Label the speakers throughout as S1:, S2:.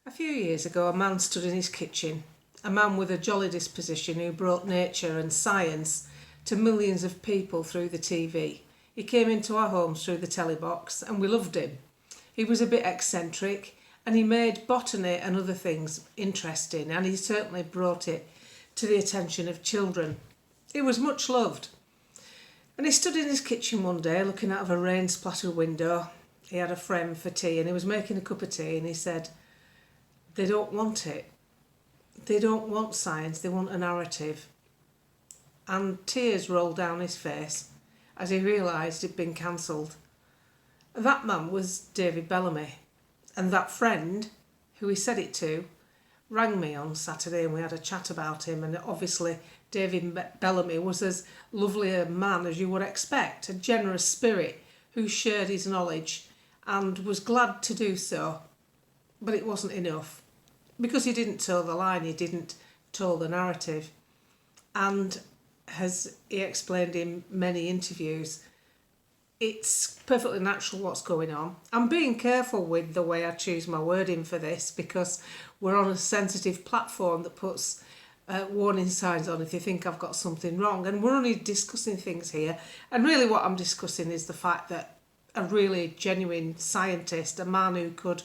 S1: A few years ago, a man stood in his kitchen, a man with a jolly disposition who brought nature and science to millions of people through the TV. He came into our homes through the telly box and we loved him. He was a bit eccentric and he made botany and other things interesting, and he certainly brought it to the attention of children. He was much loved. And he stood in his kitchen one day looking out of a rain-splattered window. He had a friend for tea and he was making a cup of tea and he said, "They don't want it. They don't want science, they want a narrative." And tears rolled down his face as he realised he'd been cancelled. That man was David Bellamy, and that friend, who he said it to, rang me on Saturday and we had a chat about him. And obviously David Bellamy was as lovely a man as you would expect, a generous spirit who shared his knowledge and was glad to do so. But it wasn't enough, because he didn't toe the line, he didn't toe the narrative. And as he explained in many interviews, it's perfectly natural what's going on. I'm being careful with the way I choose my wording for this, because we're on a sensitive platform that puts warning signs on if you think I've got something wrong. And we're only discussing things here. And really what I'm discussing is the fact that a really genuine scientist, a man who could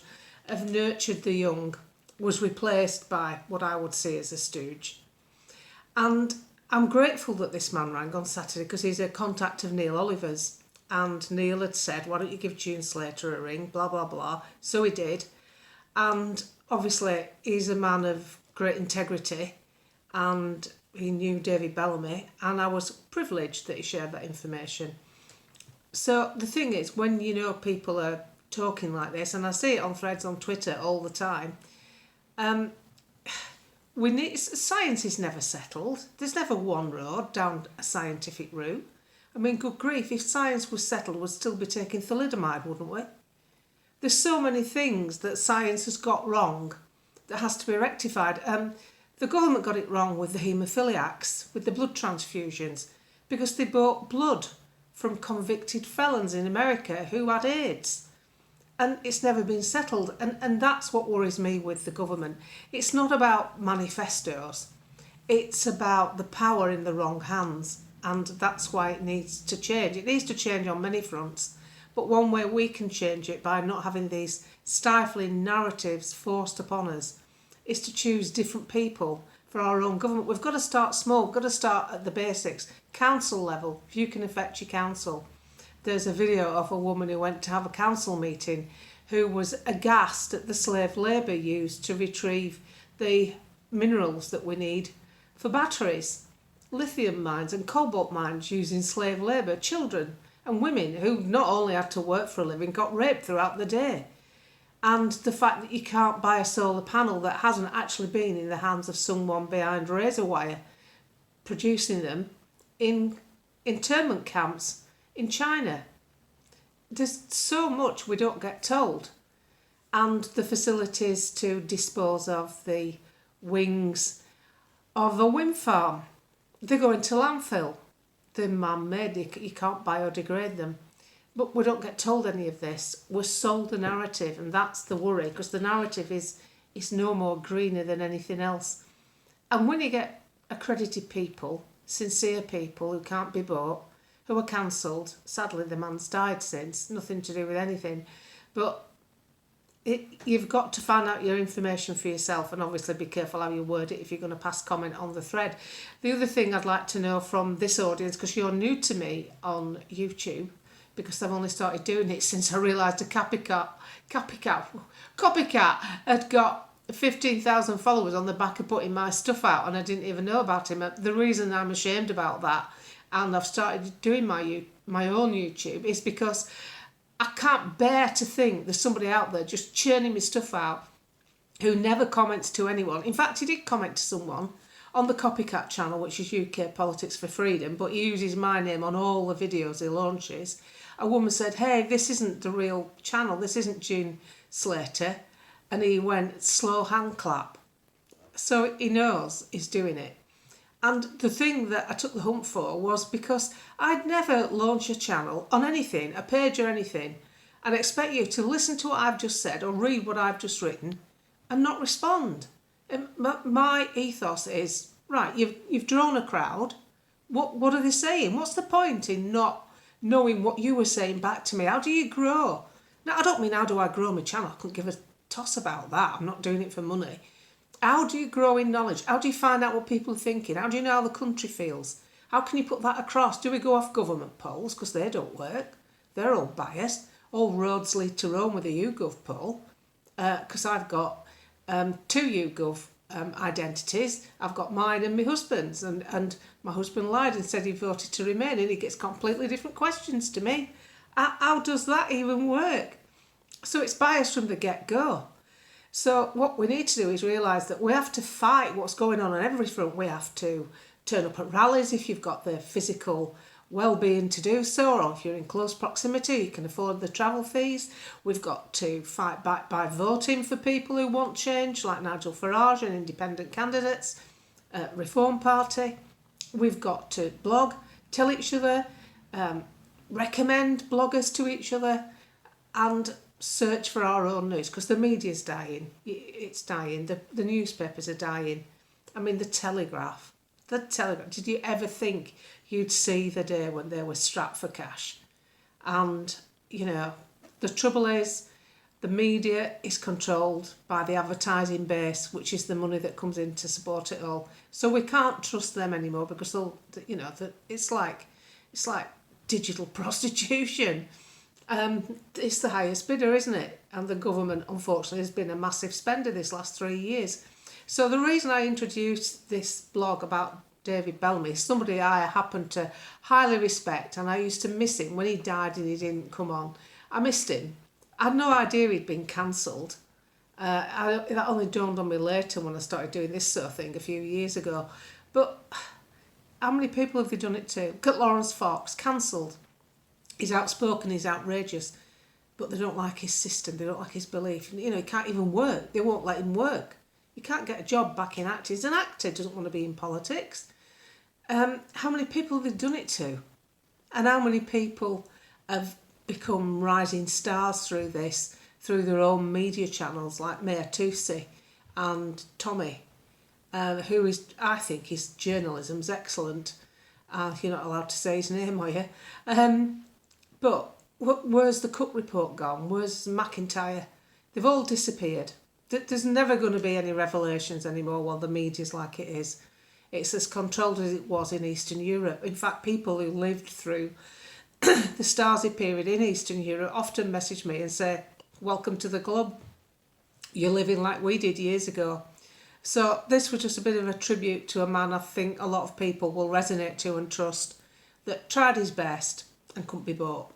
S1: have nurtured the young, was replaced by what I would see as a stooge. And I'm grateful that this man rang on Saturday, because he's a contact of Neil Oliver's. And Neil had said, "Why don't you give June Slater a ring, blah, blah, blah." So he did. And obviously he's a man of great integrity, and he knew David Bellamy, and I was privileged that he shared that information. So the thing is, when you know people are talking like this, and I see it on threads on Twitter all the time, science is never settled. There's never one road down a scientific route. I mean, good grief, if science was settled, we'd still be taking thalidomide, wouldn't we? There's so many things that science has got wrong that has to be rectified. The government got it wrong with the haemophiliacs, with the blood transfusions, because they bought blood from convicted felons in America who had AIDS. And it's never been settled. And that's what worries me with the government. It's not about manifestos. It's about the power in the wrong hands. And that's why it needs to change. It needs to change on many fronts. But one way we can change it by not having these stifling narratives forced upon us is to choose different people for our own government. We've got to start small. We've got to start at the basics. Council level, if you can affect your council. There's a video of a woman who went to have a council meeting who was aghast at the slave labour used to retrieve the minerals that we need for batteries. Lithium mines and cobalt mines using slave labour. Children and women who not only had to work for a living, got raped throughout the day. And the fact that you can't buy a solar panel that hasn't actually been in the hands of someone behind razor wire producing them in internment camps in China. There's so much we don't get told. And the facilities to dispose of the wings of a wind farm, they go into landfill. They're man-made, you can't biodegrade them. But we don't get told any of this. We're sold the narrative, and that's the worry, because the narrative is no more greener than anything else. And when you get accredited people, sincere people who can't be bought, who are cancelled, sadly the man's died since, nothing to do with anything, but you've got to find out your information for yourself, and obviously be careful how you word it if you're going to pass comment on the thread. The other thing I'd like to know from this audience, because you're new to me on YouTube, because I've only started doing it since I realised a copycat had got 15,000 followers on the back of putting my stuff out, and I didn't even know about him. The reason I'm ashamed about that, and I've started doing my own YouTube, is because I can't bear to think there's somebody out there just churning my stuff out who never comments to anyone. In fact, he did comment to someone on the Copycat channel, which is UK Politics for Freedom, but he uses my name on all the videos he launches. A woman said, "Hey, this isn't the real channel, this isn't June Slater." And he went, "Slow hand clap." So he knows he's doing it. And the thing that I took the hump for was because I'd never launch a channel on anything, a page or anything, and expect you to listen to what I've just said or read what I've just written and not respond. And my ethos is, right, you've drawn a crowd. What are they saying? What's the point in not knowing what you were saying back to me? How do you grow? Now, I don't mean how do I grow my channel. I couldn't give a toss about that. I'm not doing it for money. How do you grow in knowledge? How do you find out what people are thinking? How do you know how the country feels? How can you put that across? Do we go off government polls? Because they don't work. They're all biased. All roads lead to Rome with a YouGov poll. Because I've got two YouGov identities. I've got mine and my husband's. And my husband lied and said he voted to remain, and he gets completely different questions to me. How does that even work? So it's biased from the get-go. So what we need to do is realise that we have to fight what's going on every front. We have to turn up at rallies if you've got the physical well-being to do so, or if you're in close proximity, you can afford the travel fees. We've got to fight back by voting for people who want change, like Nigel Farage and independent candidates, Reform Party. We've got to blog, tell each other, recommend bloggers to each other, and search for our own news, because the media's dying. It's dying. The newspapers are dying. I mean, the Telegraph. Did you ever think you'd see the day when they were strapped for cash? And, you know, the trouble is the media is controlled by the advertising base, which is the money that comes in to support it all. So we can't trust them anymore, because they'll, you know, it's like digital prostitution. It's the highest bidder, isn't it? And the government, unfortunately, has been a massive spender this last 3 years. So the reason I introduced this blog about David Bellamy is somebody I happen to highly respect, and I used to miss him when he died and he didn't come on. I missed him. I had no idea he'd been cancelled. That only dawned on me later when I started doing this sort of thing a few years ago. But how many people have they done it to? Look at Lawrence Fox, cancelled. He's outspoken, he's outrageous, but they don't like his system, they don't like his belief. You know, he can't even work. They won't let him work. You can't get a job back in acting. He's an actor, doesn't want to be in politics. How many people have they done it to? And how many people have become rising stars through this, through their own media channels, like Maya Tusi and Tommy, who is, I think his journalism's excellent. You're not allowed to say his name, are you? But where's the Cook report gone? Where's McIntyre? They've all disappeared. There's never going to be any revelations anymore while the media's like it is. It's as controlled as it was in Eastern Europe. In fact, people who lived through the Stasi period in Eastern Europe often message me and say, welcome to the club. You're living like we did years ago. So this was just a bit of a tribute to a man I think a lot of people will resonate to and trust, that tried his best and couldn't be bought.